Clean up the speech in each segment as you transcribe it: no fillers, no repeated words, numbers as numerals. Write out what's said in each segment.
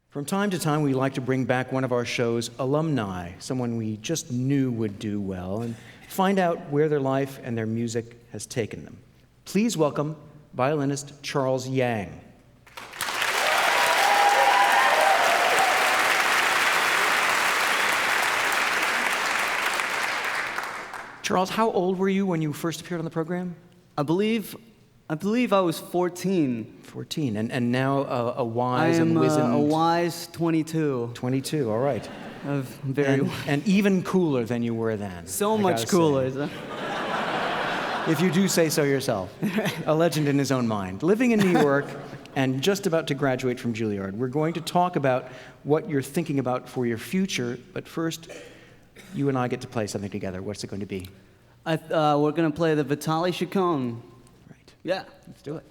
From time to time, we like to bring back one of our show's alumni, someone we just knew would do well, and find out where their life and their music has taken them. Please welcome violinist Charles Yang. Charles, how old were you when you first appeared on the program? I believe I was 14. 14, and now a wise and wizened... I am a wise 22. 22, all right. Very and even cooler than you were then. So much cooler. If you do say so yourself. A legend in his own mind. Living in New York and just about to graduate from Juilliard. We're going to talk about what you're thinking about for your future, but first, you and I get to play something together. What's it going to be? We're going to play the Vitali Chaconne. Right. Yeah. Let's do it.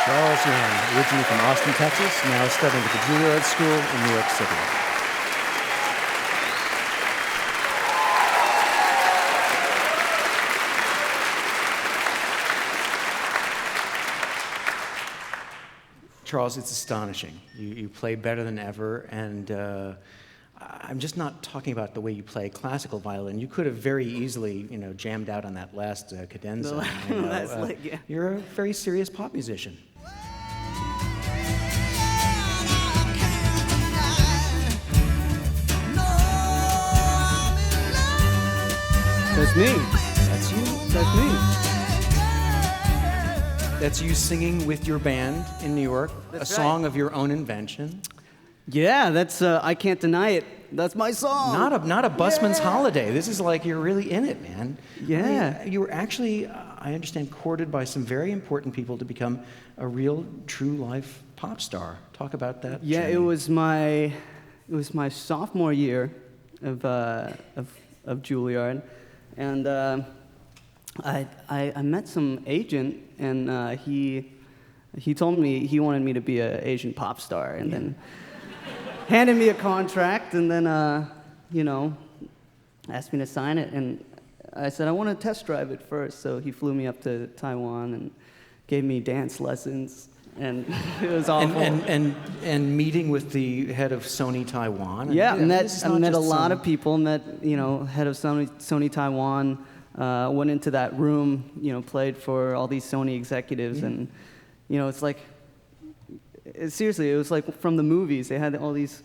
Charles Young, originally from Austin, Texas, now studying at the Juilliard School in New York City. Charles, it's astonishing. You play better than ever, and I'm just not talking about the way you play classical violin. You could have very easily, jammed out on that last cadenza. You're a very serious pop musician. That's me. That's you. That's me. That's you singing with your band in New York, That's a song right. of your own invention. Yeah, that's I can't deny it. That's my song. Not a busman's holiday. This is like you're really in it, man. Yeah. I mean, you were actually, I understand, courted by some very important people to become a real, true life pop star. Talk about that. Yeah, journey. it was my sophomore year of Juilliard, and I met some agent, and he told me he wanted me to be an Asian pop star, and then handed me a contract, and then asked me to sign it, and I said I want to test drive it first. So he flew me up to Taiwan and gave me dance lessons, and it was awful. And meeting with the head of Sony Taiwan. Yeah, I met a lot some- of people. Met head of Sony Taiwan. Went into that room. Played for all these Sony executives, and it's like seriously, it was like from the movies. They had all these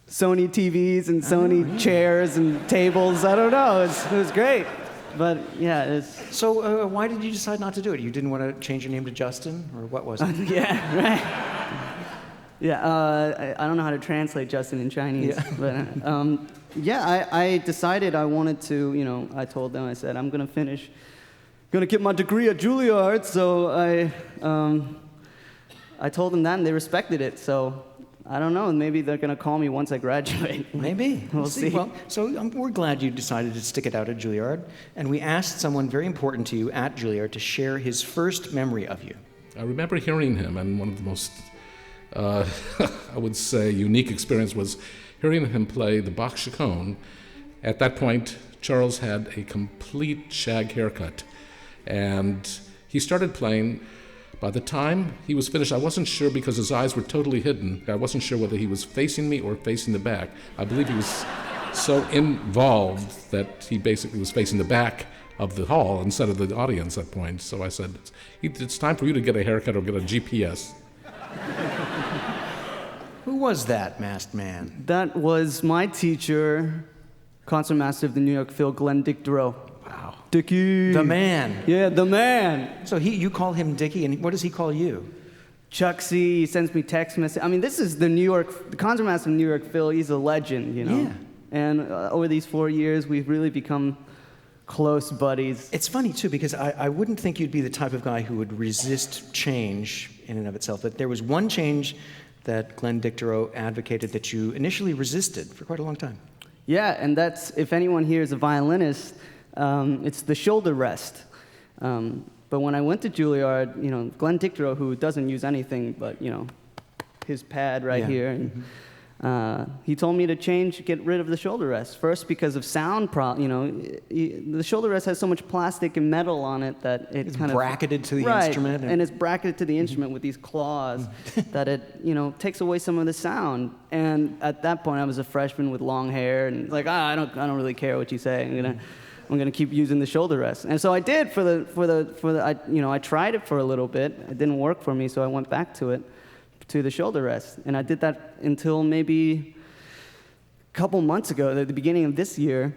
Sony TVs and Sony chairs and tables. I don't know. It was great. But yeah, it's... So why did you decide not to do it? You didn't want to change your name to Justin, or what was it? Yeah, right. Yeah, I don't know how to translate Justin in Chinese, but I decided I wanted to. I told them, I said I'm gonna get my degree at Juilliard. So I told them that, and they respected it. So I don't know. Maybe they're gonna call me once I graduate. Maybe. We'll see. Well, so we're glad you decided to stick it out at Juilliard, and we asked someone very important to you at Juilliard to share his first memory of you. I remember hearing him, and one of the most, I would say, unique experience was hearing him play the Bach Chaconne. At that point, Charles had a complete shag haircut, and he started playing. By the time he was finished, I wasn't sure because his eyes were totally hidden. I wasn't sure whether he was facing me or facing the back. I believe he was so involved that he basically was facing the back of the hall instead of the audience at that point. So I said, it's time for you to get a haircut or get a GPS. Who was that masked man? That was my teacher, concertmaster of the New York Phil, Glenn Dick-Duro. Wow. Dickie. The man. Yeah, the man. So you call him Dickie, and what does he call you? Chuck C. He sends me text messages. I mean, this is the concertmaster of New York Phil. He's a legend, Yeah. And over these 4 years, we've really become close buddies. It's funny, too, because I wouldn't think you'd be the type of guy who would resist change in and of itself. But there was one change that Glenn Dick-Duro advocated that you initially resisted for quite a long time. Yeah, and that's, if anyone here is a violinist, it's the shoulder rest. But when I went to Juilliard, Glenn Dick-Duro, who doesn't use anything but, his pad right here, and, he told me to get rid of the shoulder rest. First, because of sound the shoulder rest has so much plastic and metal on it that It's bracketed to the instrument. And it's bracketed to the instrument with these claws that it, takes away some of the sound. And at that point, I was a freshman with long hair, and like, I don't really care what you say. I'm gonna keep using the shoulder rest. And so I did I tried it for a little bit. It didn't work for me, so I went back to the shoulder rest. And I did that until maybe a couple months ago, at the beginning of this year.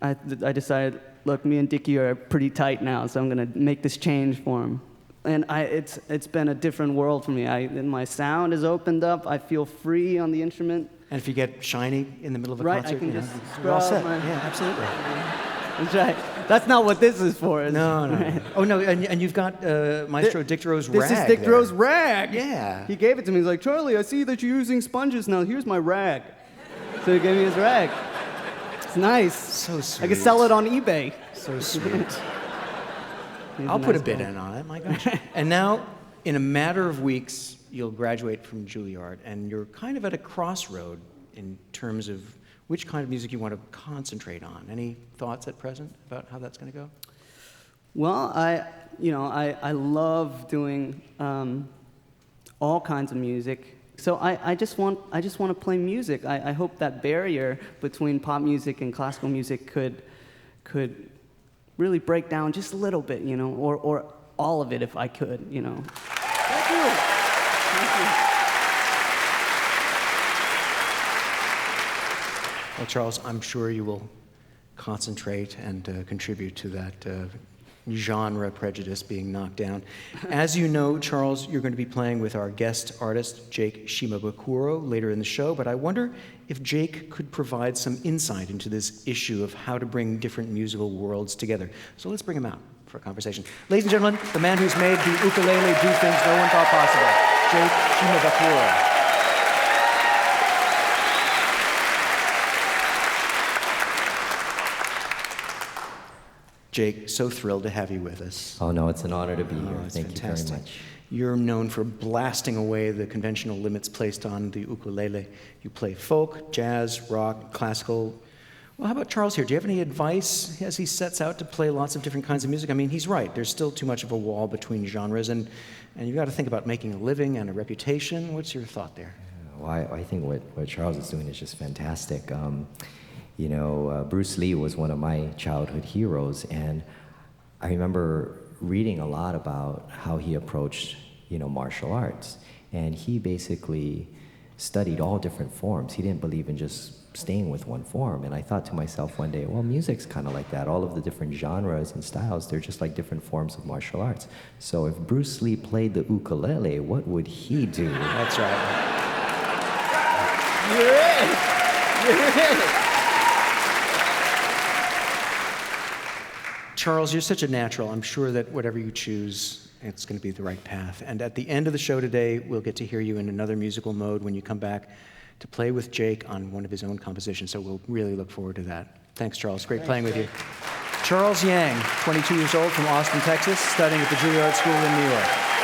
I decided, look, me and Dickie are pretty tight now, so I'm gonna make this change for him. And it's been a different world for me. My sound has opened up. I feel free on the instrument. And if you get shiny in the middle of a Right, concert, I can just you're all set. scrub my- Yeah, absolutely. That's right. That's not what this is for. No. Right? Oh, no, and you've got Maestro Dick Duro's rag. This is Dick there. Duro's rag. Yeah. He gave it to me. He's like, Charlie, I see that you're using sponges now. Here's my rag. So he gave me his rag. It's nice. So sweet. I could sell it on eBay. So sweet. He's I'll put a nice bid guy. in on it, my gosh. And now, in a matter of weeks, you'll graduate from Juilliard, and you're kind of at a crossroad in terms of which kind of music you want to concentrate on. Any thoughts at present about how that's going to go? Well, I love doing all kinds of music. So I just want to play music. I hope that barrier between pop music and classical music could really break down just a little bit, or all of it if I could, Thank you. Thank you. Well, Charles, I'm sure you will concentrate and contribute to that genre prejudice being knocked down. As you know, Charles, you're going to be playing with our guest artist, Jake Shimabukuro, later in the show, but I wonder if Jake could provide some insight into this issue of how to bring different musical worlds together. So let's bring him out for a conversation. Ladies and gentlemen, the man who's made the ukulele do things no one thought possible, Jake Shimabukuro. Jake, so thrilled to have you with us. Oh, no, it's an honor to be here. It's Thank fantastic. you very much. You're known for blasting away the conventional limits placed on the ukulele. You play folk, jazz, rock, classical. Well, how about Charles here? Do you have any advice as he sets out to play lots of different kinds of music? I mean, he's right. There's still too much of a wall between genres, and you've got to think about making a living and a reputation. What's your thought there? Well, I think what Charles is doing is just fantastic. Bruce Lee was one of my childhood heroes, and I remember reading a lot about how he approached, martial arts. And he basically studied all different forms. He didn't believe in just staying with one form. And I thought to myself one day, well, music's kind of like that. All of the different genres and styles, they're just like different forms of martial arts. So if Bruce Lee played the ukulele, what would he do? That's right. You're in. Charles, you're such a natural. I'm sure that whatever you choose, it's going to be the right path. And at the end of the show today, we'll get to hear you in another musical mode when you come back to play with Jake on one of his own compositions. So we'll really look forward to that. Thanks, Charles. Great playing with you. Charles Yang, 22 years old from Austin, Texas, studying at the Juilliard School in New York.